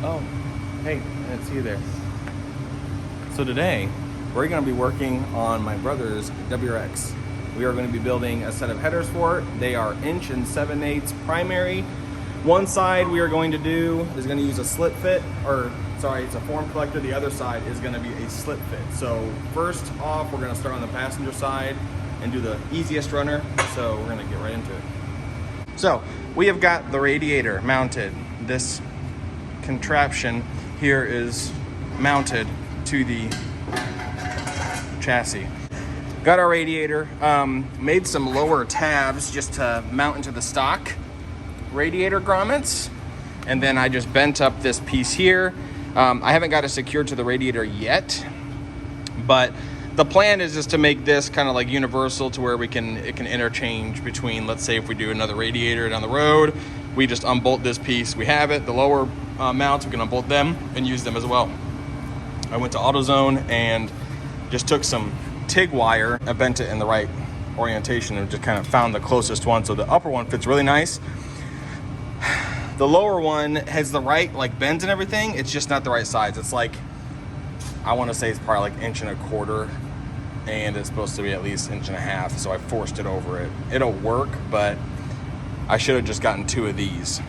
Oh, hey, I didn't see you there. So today, we're going to be working on my brother's WRX. We are going to be building a set of headers for it. They are 1 7/8 primary. One side we are going to do is going to use a slip fit, it's a form collector. The other side is going to be a slip fit. So first off, we're going to start on the passenger side and do the easiest runner. So we're going to get right into it. So we have got the radiator mounted. This contraption here is mounted to the chassis. Got our radiator, made some lower tabs just to mount into the stock radiator grommets, and then I just bent up this piece here. I haven't got it secured to the radiator yet, but the plan is just to make this kind of like universal to where it can interchange between, let's say if we do another radiator down the road, we just unbolt this piece, we have it. The lower mounts, we can unbolt them and use them as well. I went to AutoZone and just took some TIG wire, I bent it in the right orientation and just kind of found the closest one. So the upper one fits really nice. The lower one has the right like bends and everything. It's just not the right size. It's like, I want to say it's probably like 1.25 inches, and it's supposed to be at least 1.5 inches. So I forced it over it. It'll work, but I should have just gotten 2 of these.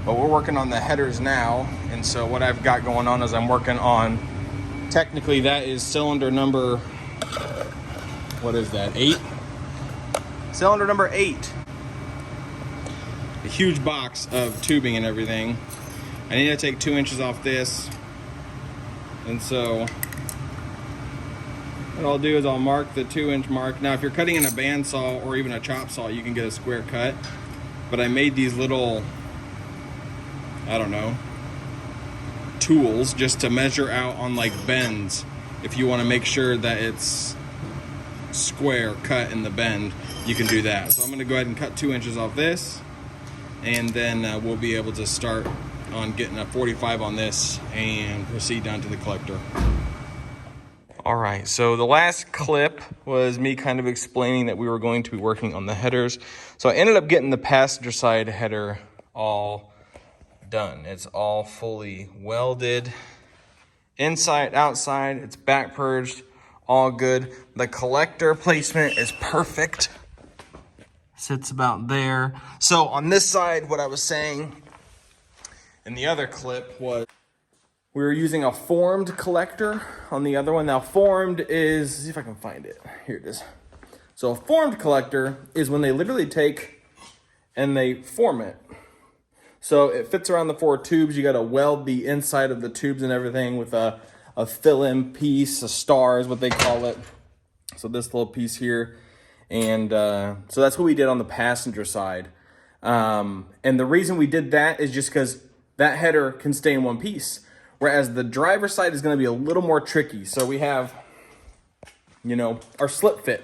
But we're working on the headers now. And so what I've got going on is I'm working on, technically that is cylinder number, what is that, 8? Cylinder number 8. A huge box of tubing and everything. I need to take 2 inches off this. And so what I'll do is I'll mark the 2-inch mark. Now if you're cutting in a bandsaw or even a chop saw, you can get a square cut. But I made these little, I don't know, tools just to measure out on like bends. If you want to make sure that it's square cut in the bend, you can do that. So I'm going to go ahead and cut 2 inches off this, and then we'll be able to start on getting a 45 on this and proceed down to the collector. All right, so the last clip was me kind of explaining that we were going to be working on the headers. So I ended up getting the passenger side header all done. It's all fully welded, inside, outside. It's back purged, all good. The collector placement is perfect. Sits about there. So on this side, what I was saying in the other clip was we were using a formed collector on the other one. Now formed is, see if I can find it. Here it is. So a formed collector is when they literally take and they form it. So it fits around the 4 tubes. You got to weld the inside of the tubes and everything with a fill-in piece, a star is what they call it. So this little piece here. And so that's what we did on the passenger side. And the reason we did that is just because that header can stay in one piece. Whereas the driver's side is going to be a little more tricky. So we have, our slip fit.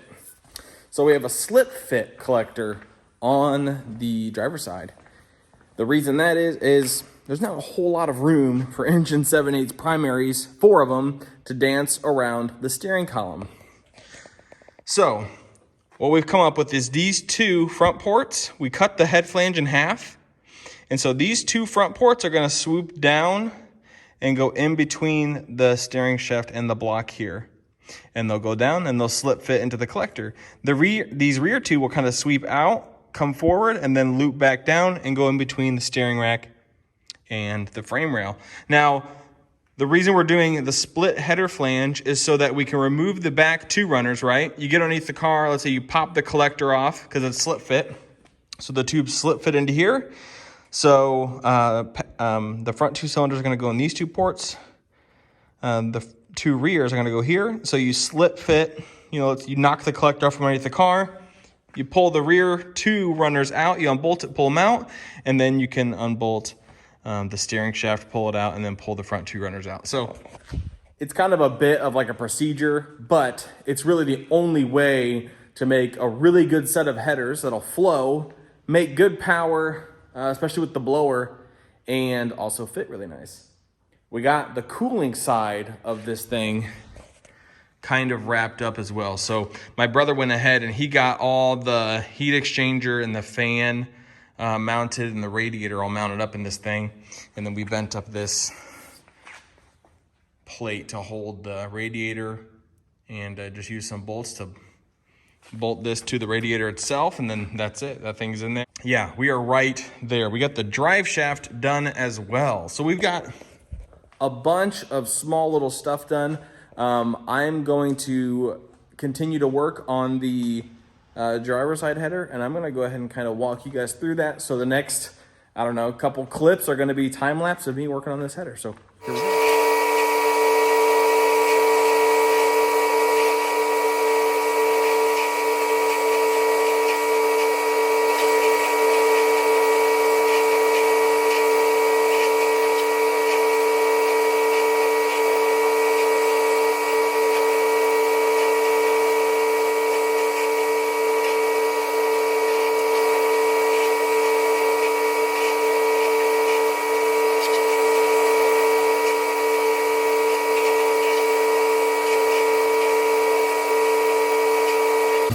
So we have a slip fit collector on the driver's side. The reason that is there's not a whole lot of room for 1 7/8 primaries, 4 of them, to dance around the steering column. So what we've come up with is these 2 front ports. We cut the head flange in half. And so these 2 front ports are going to swoop down and go in between the steering shaft and the block here. And they'll go down and they'll slip fit into the collector. These rear 2 will kind of sweep out, come forward, and then loop back down and go in between the steering rack and the frame rail. Now, the reason we're doing the split header flange is so that we can remove the back 2 runners, right? You get underneath the car, let's say you pop the collector off because it's slip fit. So the tubes slip fit into here. So the front 2 cylinders are going to go in these 2 ports. The 2 rears are going to go here. So you slip fit, you knock the collector off from underneath the car. You pull the rear 2 runners out, you unbolt it, pull them out, and then you can unbolt the steering shaft, pull it out, and then pull the front 2 runners out. So it's kind of a bit of like a procedure, but it's really the only way to make a really good set of headers that'll flow, make good power, especially with the blower, and also fit really nice. We got the cooling side of this thing kind of wrapped up as well. So my brother went ahead and he got all the heat exchanger and the fan mounted and the radiator all mounted up in this thing. And then we bent up this plate to hold the radiator, and just use some bolts to bolt this to the radiator itself, and then that's it. That thing's in there. Yeah, we are right there. We got the drive shaft done as well. So we've got a bunch of small little stuff done. I'm going to continue to work on the driver's side header, and I'm gonna go ahead and kind of walk you guys through that. So the next, I don't know, couple clips are gonna be time lapse of me working on this header. So here we go.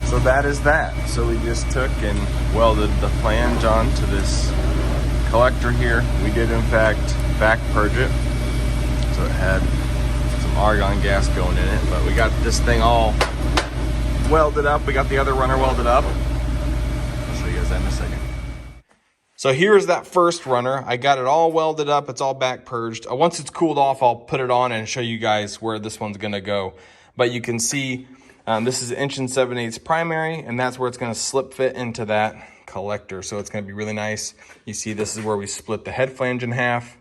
So that is that. So we just took and welded the flange onto this collector here. We did in fact back purge it. So it had some argon gas going in it, but we got this thing all welded up. We got the other runner welded up. I'll show you guys that in a second. So here's that first runner. I got it all welded up. It's all back purged. Once it's cooled off, I'll put it on and show you guys where this one's gonna go. But you can see this is 1 7/8 primary, and that's where it's gonna slip fit into that collector. So it's gonna be really nice. You see, this is where we split the head flange in half.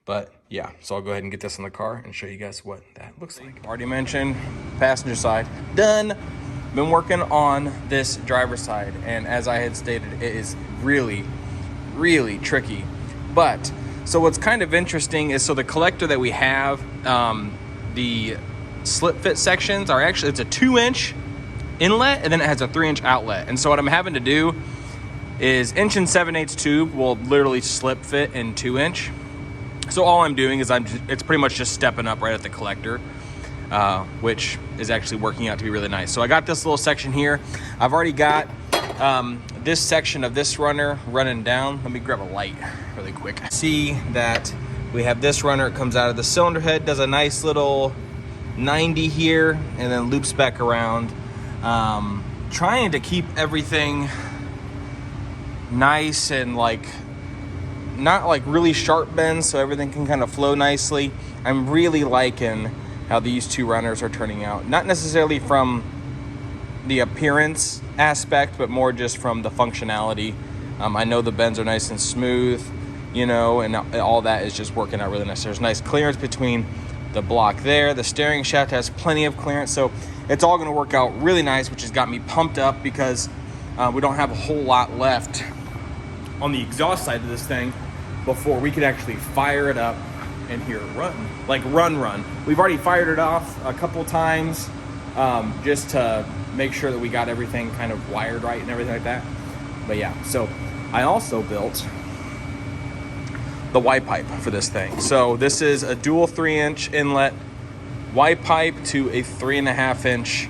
But yeah, so I'll go ahead and get this in the car and show you guys what that looks like. Already mentioned, passenger side, done. Been working on this driver's side, and as I had stated, it is really, really tricky. But, so what's kind of interesting is, so the collector that we have, the slip fit sections are actually, it's a 2-inch inlet, and then it has a 3-inch outlet. And so what I'm having to do is 1 7/8 tube will literally slip fit in 2-inch. So all I'm doing is it's pretty much just stepping up right at the collector, which is actually working out to be really nice. So I got this little section here. I've already got this section of this runner running down. Let me grab a light really quick. See that we have this runner. It comes out of the cylinder head, does a nice little 90 here, and then loops back around. Trying to keep everything nice and like not like really sharp bends, so everything can kind of flow nicely. I'm really liking how these two runners are turning out, not necessarily from the appearance aspect, but more just from the functionality. I know the bends are nice and smooth, you know, and all that is just working out really nice. There's nice clearance between the block there. The steering shaft has plenty of clearance, so it's all going to work out really nice, which has got me pumped up because we don't have a whole lot left on the exhaust side of this thing before we could actually fire it up and hear it run. Like run. We've already fired it off a couple times just to make sure that we got everything kind of wired right and everything like that. But yeah, so I also built the Y pipe for this thing. So this is a dual 3-inch inlet Y pipe to a 3.5-inch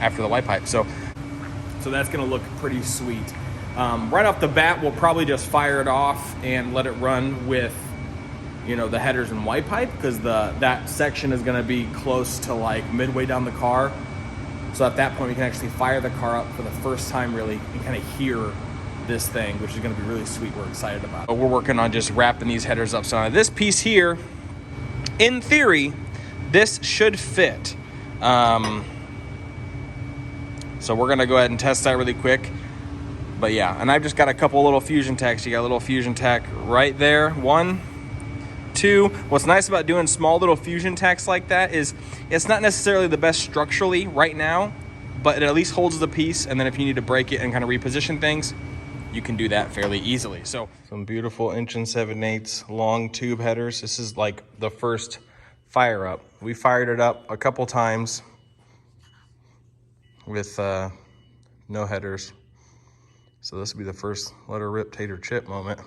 after the Y pipe. So that's gonna look pretty sweet. Right off the bat, we'll probably just fire it off and let it run with, you know, the headers and Y pipe, because that section is gonna be close to like midway down the car. So at that point, we can actually fire the car up for the first time really and kind of hear this thing, which is going to be really sweet. We're excited about it. But we're working on just wrapping these headers up. So this piece here, in theory, this should fit. So we're going to go ahead and test that really quick. But yeah, and I've just got a couple little fusion tacks. You got a little fusion tack right there. 1, 2. What's nice about doing small little fusion tacks like that is it's not necessarily the best structurally right now, but it at least holds the piece. And then if you need to break it and kind of reposition things, you can do that fairly easily. So some beautiful 1 7/8 long tube headers. This is like the first fire up. We fired it up a couple times with no headers. So this will be the first let her rip tater chip moment.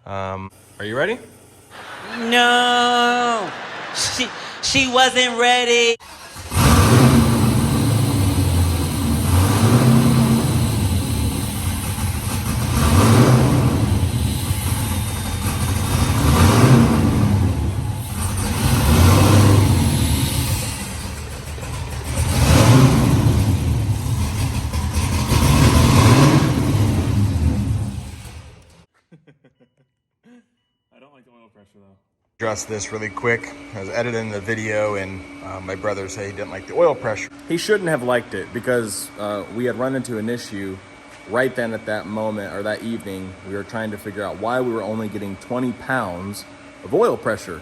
Are you ready? No, she wasn't ready. Address this really quick. I was editing the video and my brother said he didn't like the oil pressure. He shouldn't have liked it because we had run into an issue right then at that moment, or that evening. We were trying to figure out why we were only getting 20 pounds of oil pressure.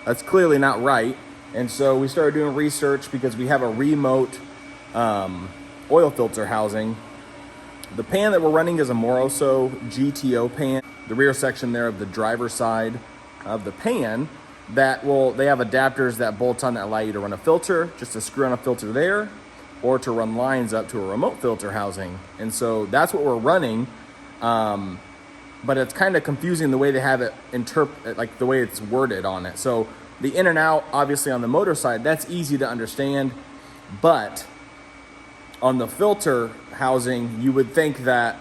That's clearly not right. And so we started doing research because we have a remote oil filter housing. The pan that we're running is a Moroso GTO pan. The rear section there of the driver's side of the pan, they have adapters that bolt on that allow you to run a filter, just to screw on a filter there, or to run lines up to a remote filter housing. And so that's what we're running. But it's kind of confusing the way they have it like the way it's worded on it. So the in and out, obviously on the motor side, that's easy to understand. But on the filter housing, you would think that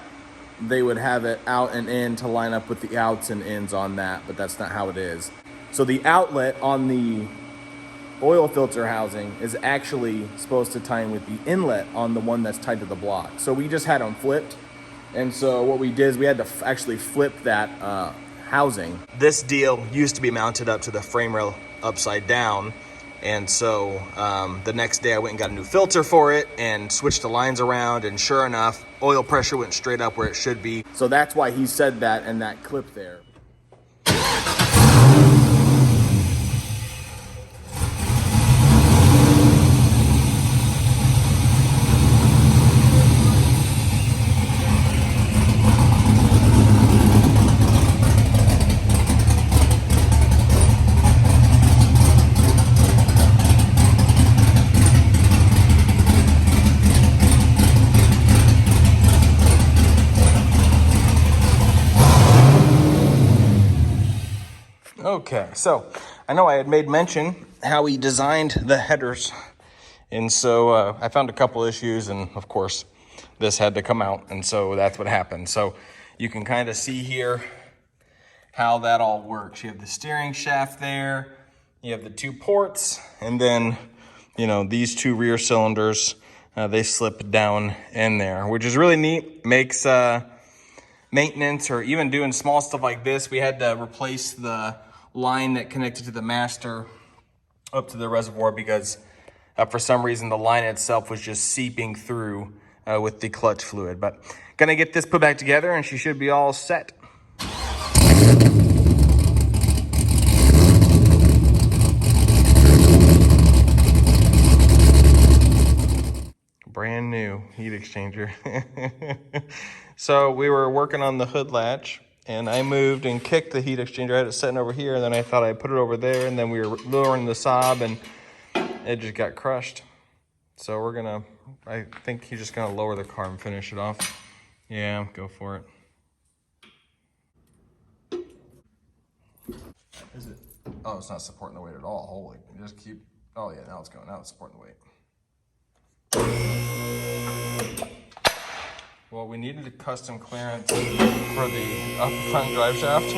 they would have it out and in to line up with the outs and ins on that, but that's not how it is. So the outlet on the oil filter housing is actually supposed to tie in with the inlet on the one that's tied to the block. So we just had them flipped. And so what we did is we had to actually flip that housing. This deal used to be mounted up to the frame rail upside down. And so the next day I went and got a new filter for it and switched the lines around, and sure enough, oil pressure went straight up where it should be. So that's why he said that in that clip there. Okay, so I know I had made mention how he designed the headers, and so I found a couple issues, and of course this had to come out, and so that's what happened. So you can kind of see here how that all works. You have the steering shaft there, you have the two ports, and then these two rear cylinders, they slip down in there, which is really neat. Makes maintenance or even doing small stuff like this. We had to replace the line that connected to the master up to the reservoir because for some reason the line itself was just seeping through with the clutch fluid. But gonna get this put back together and she should be all set. Brand new heat exchanger. So we were working on the hood latch and I moved and kicked the heat exchanger. I had it sitting over here, and then I thought I'd put it over there, and then we were lowering the sob and it just got crushed. So I think he's just gonna lower the car and finish it off. Yeah, go for it. Is it? Oh, it's not supporting the weight at all. Holy, just keep, oh yeah, now it's going, now it's supporting the weight. Well, we needed a custom clearance for the up front drive shaft.